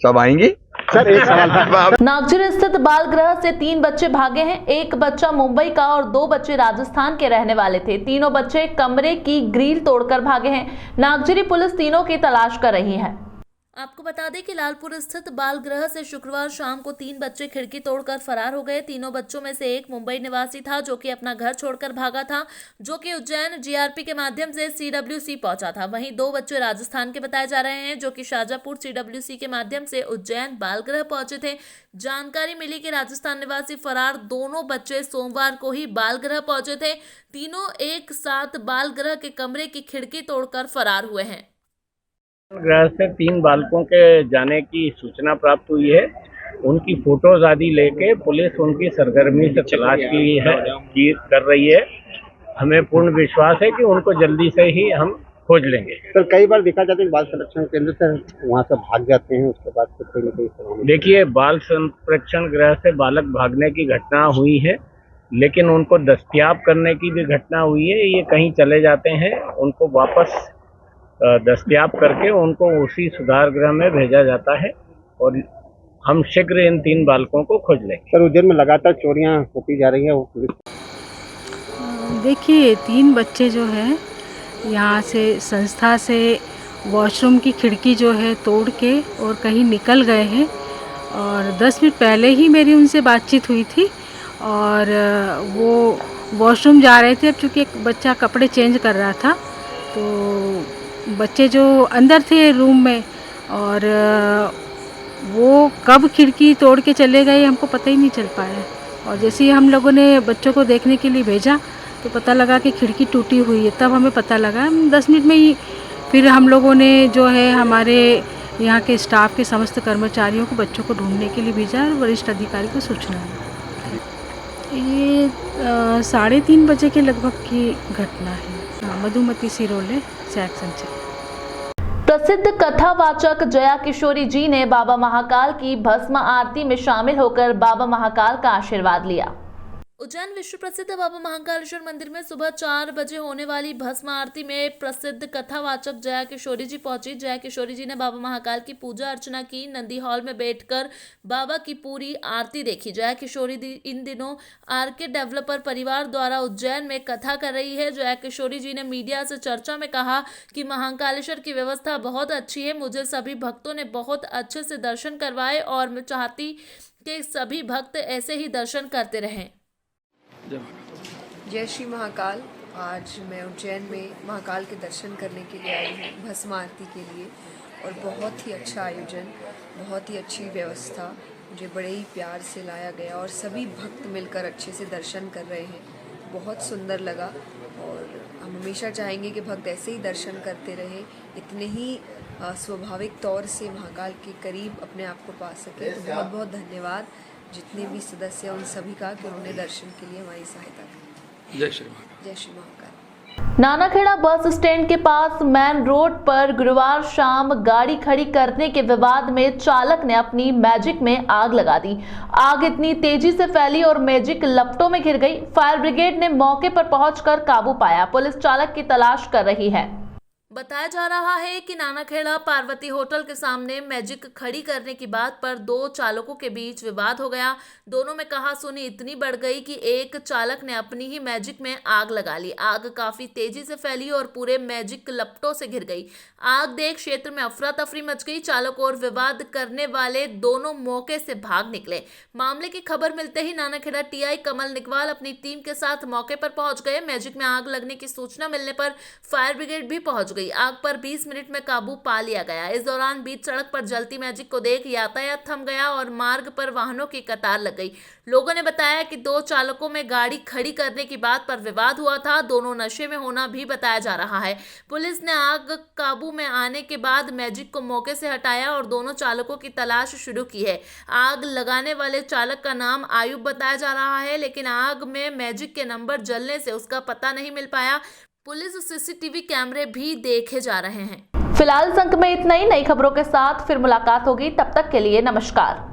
सब आएंगे। सर एक सवाल, नागजिर स्थित बाल गृह से 3 बच्चे भागे हैं। एक बच्चा मुंबई का और 2 बच्चे राजस्थान के रहने वाले थे। तीनों बच्चे कमरे की ग्रिल तोड़कर भागे हैं। नागजिरी पुलिस तीनों की तलाश कर रही है। आपको बता दें कि लालपुर स्थित बाल गृह से शुक्रवार शाम को 3 बच्चे खिड़की तोड़कर फरार हो गए। तीनों बच्चों में से एक मुंबई निवासी था जो कि अपना घर छोड़कर भागा था, जो कि उज्जैन जीआरपी के माध्यम से सीडब्ल्यूसी पहुंचा था। वहीं 2 बच्चे राजस्थान के बताए जा रहे हैं जो कि शाजापुर सीडब्ल्यूसी के माध्यम से उज्जैन बाल गृह पहुंचे थे। जानकारी मिली कि राजस्थान निवासी फरार दोनों बच्चे सोमवार को ही बाल गृह पहुंचे थे। तीनों एक साथ बाल गृह के कमरे की खिड़की तोड़कर फरार हुए हैं। गृह से 3 बालकों के जाने की सूचना प्राप्त हुई है। उनकी फोटोज आदि लेके पुलिस उनकी सरगर्मी से तलाश कर रही है। हमें पूर्ण विश्वास है कि उनको जल्दी से ही हम खोज लेंगे। सर, कई बार देखा जाता है कि बाल संरक्षण केंद्र से वहाँ से भाग जाते हैं, उसके बाद कोई न कोई। देखिए, बाल संरक्षण गृह से बालक भागने की घटना हुई है, लेकिन उनको दस्तयाब करने की भी घटना हुई है। ये कहीं चले जाते हैं, उनको वापस दस्तयाब करके उनको उसी सुधार गृह में भेजा जाता है और हम शीघ्र इन 3 बालकों को खोज लेंगे। सर, उज्जैन में लगातार चोरियां होती जा रही है, वो पुलिस। देखिए, 3 बच्चे जो हैं यहाँ से संस्था से वॉशरूम की खिड़की जो है तोड़ के और कहीं निकल गए हैं और 10 मिनट पहले ही मेरी उनसे बातचीत हुई थी और वो वॉशरूम जा रहे थे। अब चूँकि एक बच्चा कपड़े चेंज कर रहा था तो बच्चे जो अंदर थे रूम में और वो कब खिड़की तोड़ के चले गए हमको पता ही नहीं चल पाया। और जैसे ही हम लोगों ने बच्चों को देखने के लिए भेजा तो पता लगा कि खिड़की टूटी हुई है। तब हमें पता लगा, 10 मिनट में ही फिर हम लोगों ने जो है हमारे यहाँ के स्टाफ के समस्त कर्मचारियों को बच्चों को ढूंढने के लिए भेजा और वरिष्ठ अधिकारी को सूचना दी। ये 3:30 बजे के लगभग की घटना है। मधुमती सिरोले सैक संचय। प्रसिद्ध कथावाचक जया किशोरी जी ने बाबा महाकाल की भस्म आरती में शामिल होकर बाबा महाकाल का आशीर्वाद लिया। उज्जैन विश्व प्रसिद्ध बाबा महाकालेश्वर मंदिर में सुबह 4 बजे होने वाली भस्म आरती में प्रसिद्ध कथावाचक जया किशोरी जी पहुंची। जया किशोरी जी ने बाबा महाकाल की पूजा अर्चना की। नंदी हॉल में बैठकर बाबा की पूरी आरती देखी। जया किशोरी इन दिनों आरके डेवलपर परिवार द्वारा उज्जैन में कथा कर रही है। जया किशोरी जी ने मीडिया से चर्चा में कहा कि महाकालेश्वर की व्यवस्था बहुत अच्छी है। मुझे सभी भक्तों ने बहुत अच्छे से दर्शन करवाए और मैं चाहती कि सभी भक्त ऐसे ही दर्शन करते रहें। जय श्री महाकाल। आज मैं उज्जैन में महाकाल के दर्शन करने के लिए आई हूँ भस्म आरती के लिए और बहुत ही अच्छा आयोजन, बहुत ही अच्छी व्यवस्था, मुझे बड़े ही प्यार से लाया गया और सभी भक्त मिलकर अच्छे से दर्शन कर रहे हैं। बहुत सुंदर लगा और हम हमेशा चाहेंगे कि भक्त ऐसे ही दर्शन करते रहे, इतने ही स्वाभाविक तौर से महाकाल के करीब अपने आप को पा सके। तो बहुत बहुत धन्यवाद जितने भी सदस्य उन सभी का कि उन्होंने दर्शन के लिए हमारी सहायता की। जय श्री महाकाल। जय श्री महाकाल। नानाखेड़ा बस स्टैंड के पास मेन रोड पर गुरुवार शाम गाड़ी खड़ी करने के विवाद में चालक ने अपनी मैजिक में आग लगा दी। आग इतनी तेजी से फैली और मैजिक लपटों में घिर गई। फायर ब्रिगेड ने मौके पर पहुंचकर काबू पाया। पुलिस चालक की तलाश कर रही है। बताया जा रहा है कि नानाखेड़ा पार्वती होटल के सामने मैजिक खड़ी करने की बात पर 2 चालकों के बीच विवाद हो गया। दोनों में कहासुनी इतनी बढ़ गई कि एक चालक ने अपनी ही मैजिक में आग लगा ली। आग काफी तेजी से फैली और पूरे मैजिक लपटों से घिर गई। आग देख क्षेत्र में अफरा तफरी मच गई। चालक और विवाद करने वाले दोनों मौके से भाग निकले। मामले की खबर मिलते ही नानाखेड़ा टीआई कमल निकवाल अपनी टीम के साथ मौके पर पहुंच गए। मैजिक में आग लगने की सूचना मिलने पर फायर ब्रिगेड भी पहुंच गई। आग पर 20 मिनट में काबू पा लिया गया। इस दौरान बीच सड़क पर जलती मैजिक को देख यातायात थम गया और मार्ग पर वाहनों की कतार लग गई। लोगों ने बताया कि 2 चालकों में गाड़ी खड़ी करने की बात पर विवाद हुआ था। दोनों नशे में होना भी बताया जा रहा है। पुलिस ने आग काबू में आने के बाद मैजिक को मौके से हटाया और दोनों चालकों की तलाश शुरू की है। आग लगाने वाले चालक का नाम आयुब बताया जा रहा है, लेकिन आग में मैजिक के नंबर जलने से उसका पता नहीं मिल पाया। पुलिस सीसीटीवी कैमरे भी देखे जा रहे हैं। फिलहाल इस अंक में इतना ही। नई खबरों के साथ फिर मुलाकात होगी। तब तक के लिए नमस्कार।